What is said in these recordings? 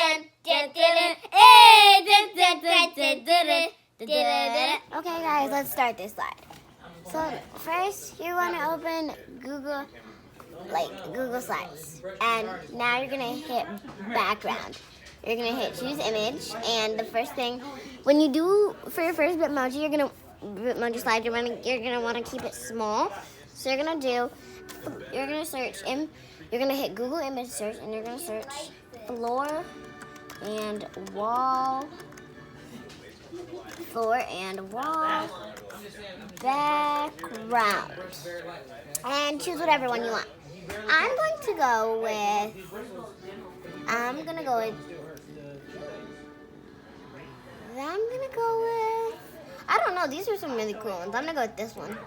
Okay guys, let's start this slide. So first you want to open Google Slides, and now you're gonna hit background. You're gonna hit choose image, and the first thing when you do for your first Bitmoji, Bitmoji slide, you're gonna want to keep it small. So you're gonna search you're gonna hit Google image search, and you're gonna search floor and wall background, and choose whatever one you want. I'm gonna go with I don't know, these are some really cool ones. I'm gonna go with this one.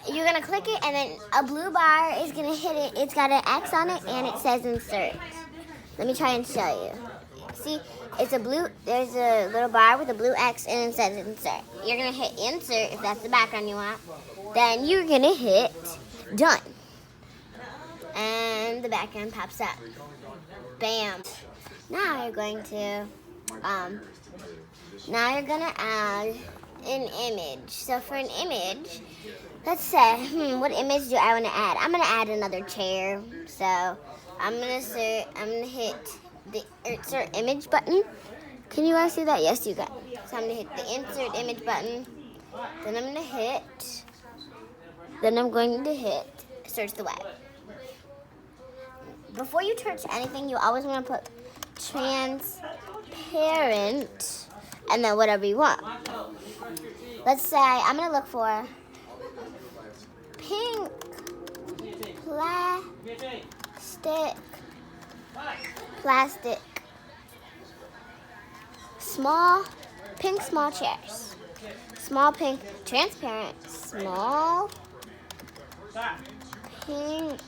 You're gonna click it, and then a blue bar is gonna hit it. It's got an X on it, and it says insert. Let me try and show you. See, there's a little bar with a blue X, and it says insert. You're gonna hit insert if that's the background you want. Then you're gonna hit done. And the background pops up. Bam. Now you're going to, add an image. So for an image, let's say, what image do I want to add? I'm going to add another chair. So I'm going to hit the insert image button. Can you guys see that? Yes, you can. So I'm going to hit the insert image button. Then I'm going to hit search the web. Before you search anything, you always want to put transparent and then whatever you want. Let's say I'm going to look for pink plastic small chairs. Small pink transparent small pink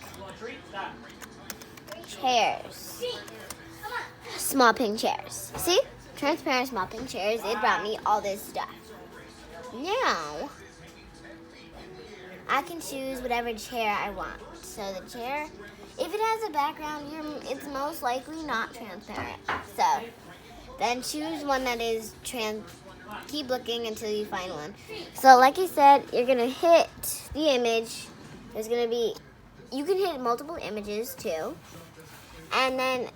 chairs. Small pink chairs. See? Transparent small pink chairs. It brought me all this stuff. Now, I can choose whatever chair I want. So the chair, if it has a background, it's most likely not transparent. So then choose one that is keep looking until you find one. So like I said, you're going to hit the image. You can hit multiple images too. And then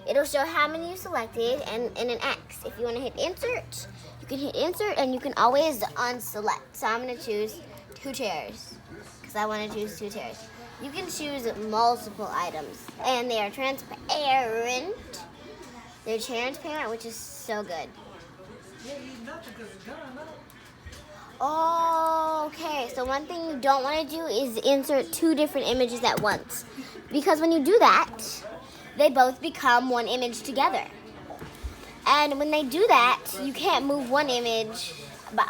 it'll show how many you selected and an X. If you want to hit insert, you can hit insert, and you can always unselect. So I'm going to choose 2 chairs because I want to choose 2 chairs. You can choose multiple items, and they are transparent. They're transparent, which is so good. Okay, so one thing you don't want to do is insert 2 different images at once, because when you do that, they both become one image together. And when they do that, you can't move one image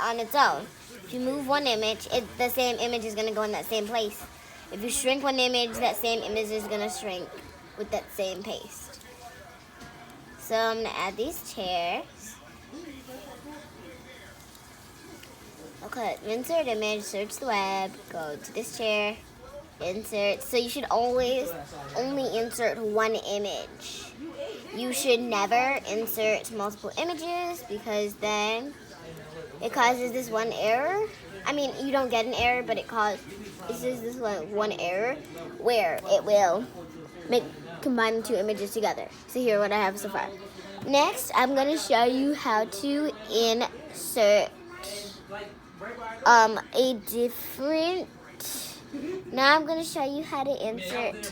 on its own. If you move one image, the same image is going to go in that same place. If you shrink one image, that same image is going to shrink with that same paste. So I'm going to add these chairs. Okay, insert image, search the web, go to this chair, insert. So you should always only insert one image. You should never insert multiple images, because then it causes this one error. I mean, you don't get an error, but this is this one error where it will combine the 2 images together. So here what I have so far. Next, I'm going to show you how to insert Now I'm going to show you how to insert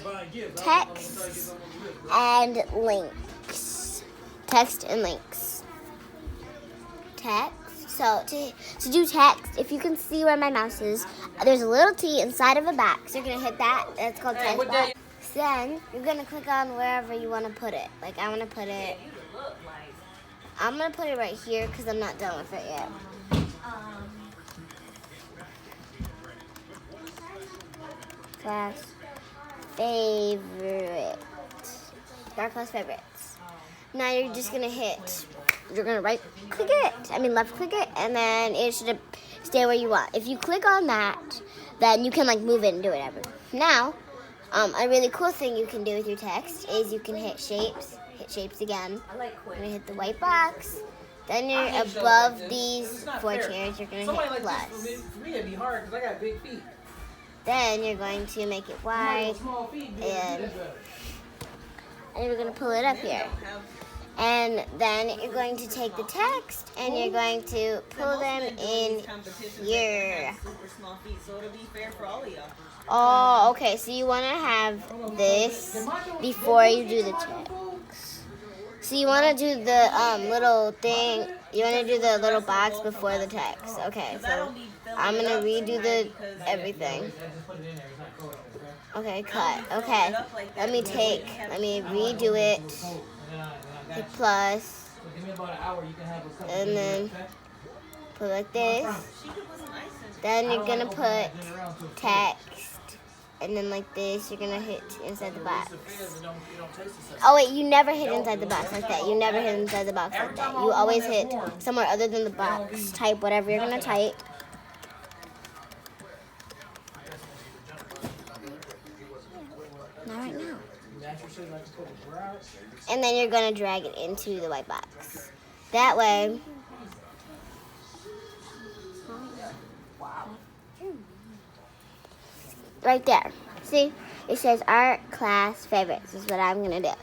text and links. Text and links. Text. So to do text, if you can see where my mouse is, there's a little T inside of a box. You're going to hit that. That's called text box. Then you're going to click on wherever you want to put it. Like I'm going to put it right here because I'm not done with it yet. Class favorites. Dark class favorites. Now you're just going to you're going to left click it, and then it should stay where you want. If you click on that, then you can move it and do whatever. Now, A really cool thing you can do with your text is you can hit shapes again. You're gonna hit the white box. Then you're above these 4 chairs. You're gonna hit plus. For me, it'd be hard because I got big feet. Then you're going to make it wide, and you're gonna pull it up here. And then you're going to take the text and you're going to pull them in here. Oh, okay. So you want to have this before you do the text. So you want to do the little thing. You want to do the little box before the text. Okay. So I'm gonna redo the everything. Okay, cut. Okay. Let me redo it. Hit plus, and then put like this. Then you're gonna put text, and then like this, you're gonna hit inside the box. Oh wait, you never hit inside the box like that. You never hit inside the box like that. You always hit somewhere other than the box. Type whatever you're gonna type. Not right now. And then you're going to drag it into the white box. That way, right there. See, it says art class favorites. This is what I'm going to do.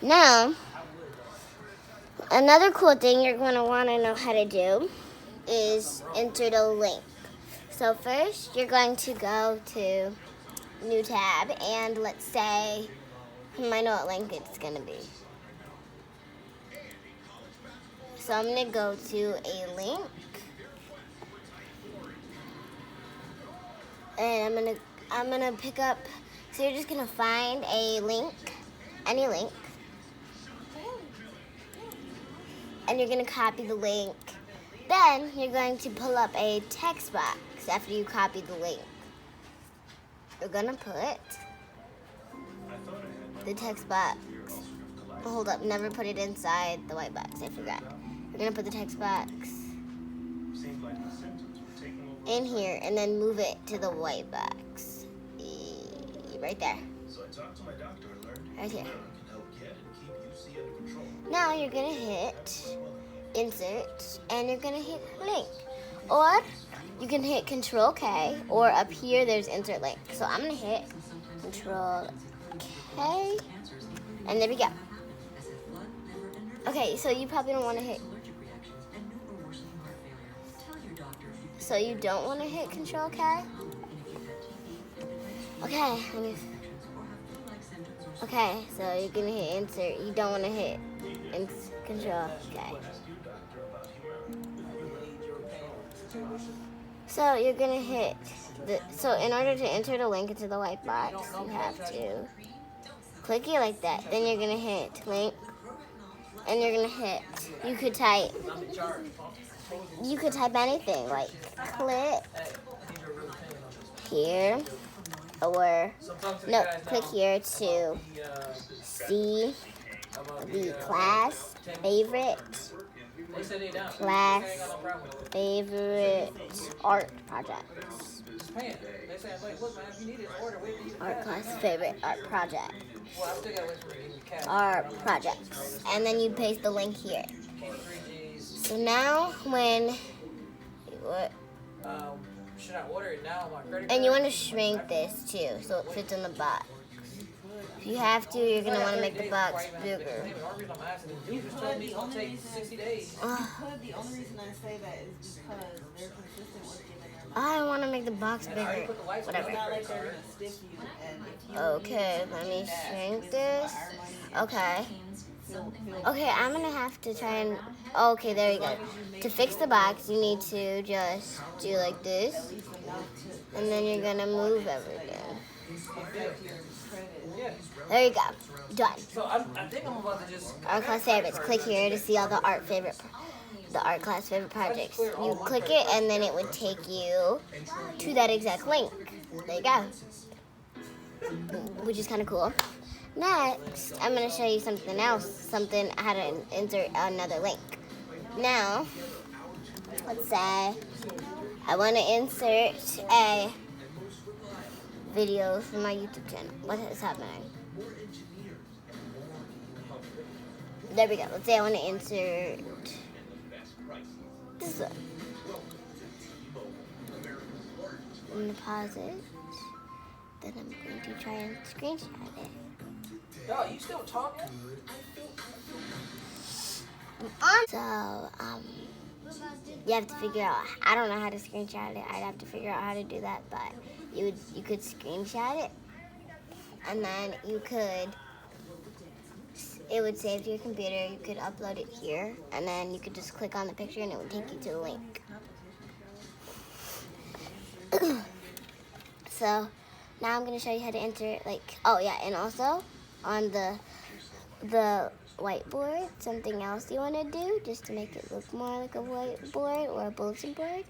Now, another cool thing you're going to want to know how to do is enter the link. So first, you're going to go to new tab, and let's say, I know what link it's going to be. So I'm going to go to a link, and I'm going to pick up, so you're just going to find a link, any link, and you're going to copy the link. Then you're going to pull up a text box after you copy the link. You're going to put the text box. Hold up, never put it inside the white box, I forgot. You're going to put the text box in here and then move it to the white box. Right there. Right here. Now you're going to hit insert and you're going to hit link. Or you can hit Control K, or up here there's insert link. So I'm going to hit Control K, and there we go. Okay, so you probably don't want to hit. So you don't want to hit Control K? Okay, okay, so you're going to hit insert. You don't want to hit Control K. So you're going to hit, so in order to enter the link into the white box, you have to click it like that. Then you're going to hit link, and you're going to hit, you could type anything, like click here, or, no, click here to see the class favorite art projects. Art class favorite art projects. And then you paste the link here. So now when should I order it now on my credit card? And you want to shrink this too so it fits in the box. If you have to, you're going to want to make the box bigger. The only reason I say that is because they're consistent with giving their I want to make the box bigger. Whatever. It's not like they're going to stiff you. And if you Okay, let me shrink this. Okay. Okay, I'm going to have to try and... Okay, there we go. To fix the box, you need to just do like this. And then you're going to move everything. There you go. Done. So I think I'm about to just... Art class favorites. Click here to see all the art class favorite projects. You click it and then it would take you to that exact link. There you go. Which is kind of cool. Next, I'm going to show you something else. How to insert another link. Now, let's say I want to insert a videos from my YouTube channel. What is happening? There we go. Let's say I want to insert this one. I'm going to pause it. Then I'm going to try and screenshot it. Yo, you still talking? So, you have to figure out, I don't know how to screenshot it. I'd have to figure out how to do that, but you could screenshot it, and then it would save to your computer. You could upload it here, and then you could just click on the picture and it would take you to the link. So now I'm going to show you how to enter, oh yeah, and also on the whiteboard, something else you want to do just to make it look more like a whiteboard or a bulletin board.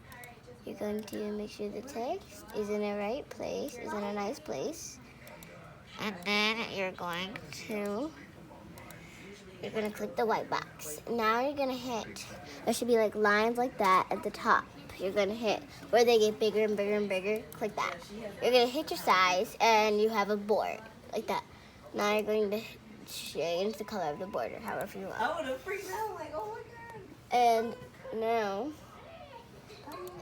You're going to make sure the text is in the right place, is in a nice place, and then you're going to click the white box. Now you're going to hit, there should be like lines like that at the top. You're going to hit where they get bigger and bigger and bigger. Click that. You're going to hit your size, and you have a board like that. Now you're going to change the color of the border, however you want. I would have freaked out, like, oh my god. And now,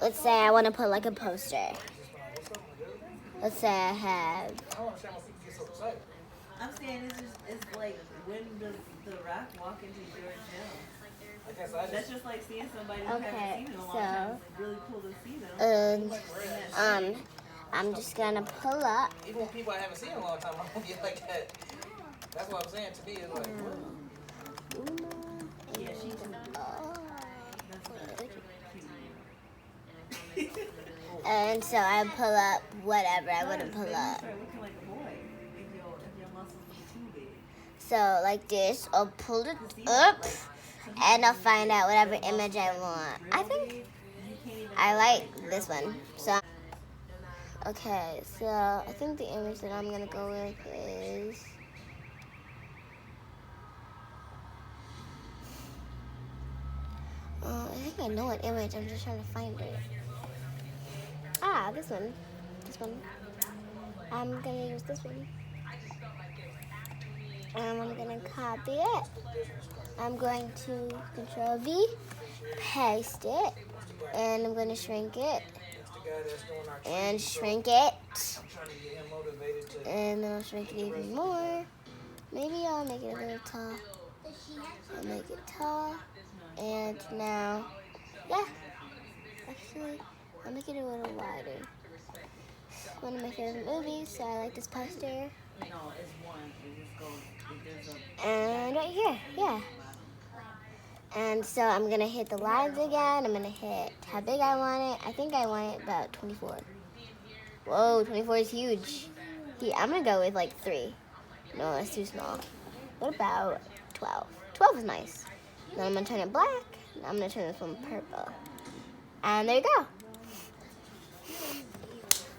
let's say I want to put like a poster. Let's say I have. I don't understand why people get so excited. I'm saying it's like when the Rock walk into your gym. I guess That's just like seeing somebody who haven't seen in a long so, time. It's really cool to see them. I'm just gonna pull up. Even when people I haven't seen in a long time, I don't get like that. That's what I'm saying. To me, it's like, what? Yeah, she's And so I pull up whatever I want to pull Maybe up. start looking like a boy if your muscles are too big. So like this, I'll pull it up, and I'll find out whatever image I want. I think I like this one. So okay, so I think the image that I'm gonna go with is. I think I know what image. I'm just trying to find it. Ah, this one. This one. I'm gonna use this one. And I'm gonna copy it. I'm going to Control V, paste it, and I'm gonna shrink it, and shrink it, and then I'll shrink it even more. Maybe I'll make it a little tall. I'll make it tall, and now, yeah, actually, I'll make it a little wider. One of my favorite movies, so I like this poster. No, it's one. It just goes. And right here, yeah. And so I'm gonna hit the lines again. I'm gonna hit how big I want it. I think I want it about 24. Whoa, 24 is huge. Yeah, I'm gonna go with like 3. No, that's too small. What about 12? 12 is nice. Then I'm gonna turn it black. I'm gonna turn this one purple. And there you go.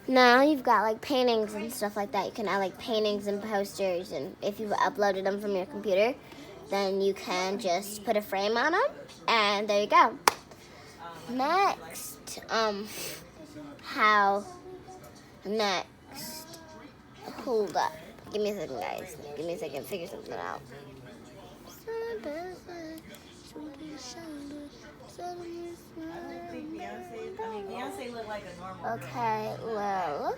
Now you've got like paintings and stuff like that. You can add like paintings and posters, and if you've uploaded them from your computer, then you can just put a frame on them, and there you go. Next, hold up. Give me a second, guys. Give me a second, figure something out. Beyonce looked like a normal Okay, well.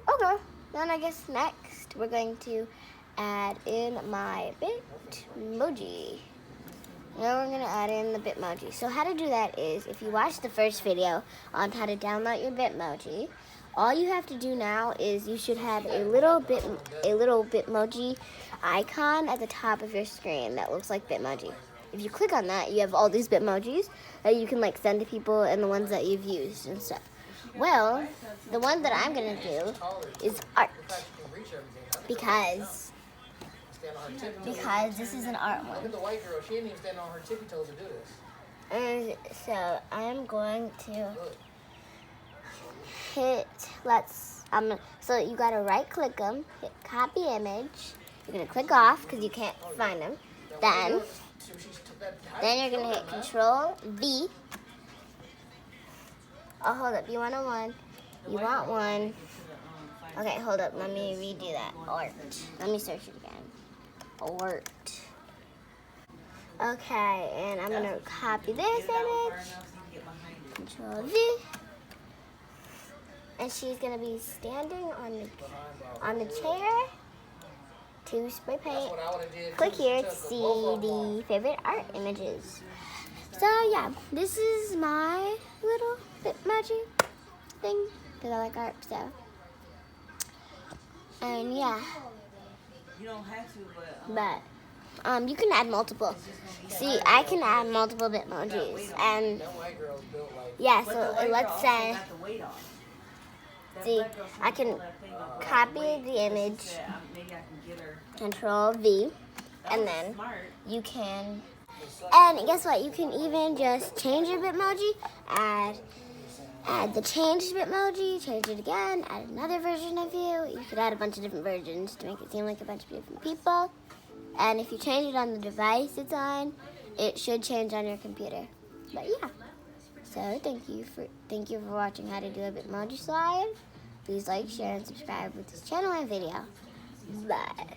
Okay, then I guess next we're going to add in my Bitmoji. Now we're going to add in the Bitmoji. So how to do that is, if you watched the first video on how to download your Bitmoji, all you have to do now is you should have a little Bitmoji icon at the top of your screen that looks like Bitmoji. If you click on that, you have all these Bitmojis that you can like send to people and the ones that you've used and stuff. Well, the one that I'm going to do is art because this is an art one. Look at the white girl. She didn't even stand on her tippy toes to do this. And so I'm going to hit, so you got to right click them, hit copy image. You're going to click off because you can't find them. Then you're going to hit Control V. Oh, hold up. You want a one? You want one? Okay, hold up. Let me redo that. Art. Let me search it again. Art. Okay, and I'm gonna copy this image. Control V. And she's gonna be standing on the chair to spray paint. Click here to see the favorite art images. So yeah, this is my little Bitmoji thing because I like art. So, and yeah, You don't have to, but you can add multiple. See, I can add multiple Bitmojis, and yeah. So let's say, see, I can copy the image, Control V, and then you can. And guess what? You can even just change your Bitmoji, add the changed Bitmoji, change it again, add another version of you. You could add a bunch of different versions to make it seem like a bunch of different people. And if you change it on the device it's on, it should change on your computer. But yeah. So thank you for watching how to do a Bitmoji slide. Please like, share, and subscribe with this channel and video. Bye.